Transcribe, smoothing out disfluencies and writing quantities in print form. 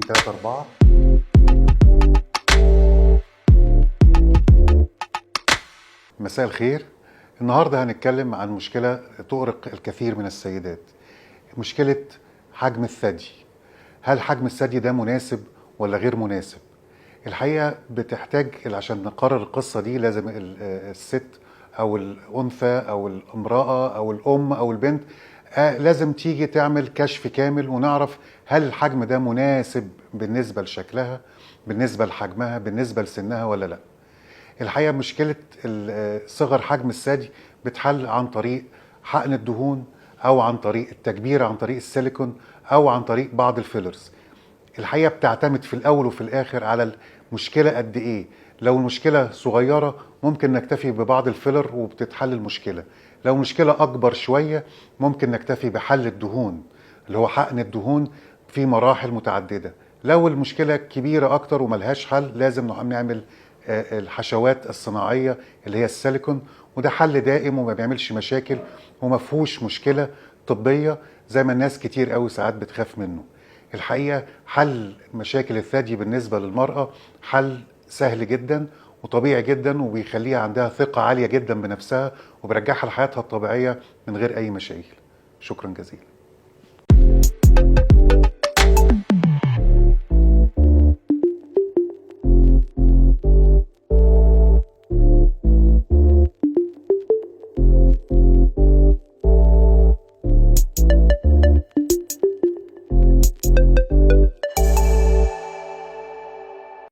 3 4. مساء الخير. النهارده هنتكلم عن مشكلة تؤرق الكثير من السيدات، مشكلة حجم الثدي. هل حجم الثدي ده مناسب ولا غير مناسب؟ الحقيقة بتحتاج عشان نقرر القصة دي لازم الست أو الأنثى أو الامرأة أو الأم أو البنت لازم تيجي تعمل كشف كامل ونعرف هل الحجم ده مناسب بالنسبة لشكلها، بالنسبة لحجمها، بالنسبة لسنها ولا لا. الحقيقة مشكلة صغر حجم الثدي بتحل عن طريق حقن الدهون أو عن طريق التكبير عن طريق السيليكون أو عن طريق بعض الفيلرز. الحقيقة بتعتمد في الأول وفي الآخر على المشكلة قد إيه. لو المشكلة صغيرة ممكن نكتفي ببعض الفيلر وبتتحل المشكلة. لو مشكلة أكبر شوية ممكن نكتفي بحل الدهون اللي هو حقن الدهون في مراحل متعددة. لو المشكلة كبيرة أكتر وملهاش حل لازم نعمل الحشوات الصناعية اللي هي السيليكون، وده حل دائم وما بيعملش مشاكل وما فيهوش مشكلة طبية زي ما الناس كتير قوي ساعات بتخاف منه. الحقيقة حل مشاكل الثدي بالنسبة للمرأة حل سهل جدا وطبيعي جدا وبيخليها عندها ثقة عالية جدا بنفسها وبيرجعها لحياتها الطبيعية من غير أي مشاكل. شكرا جزيلا.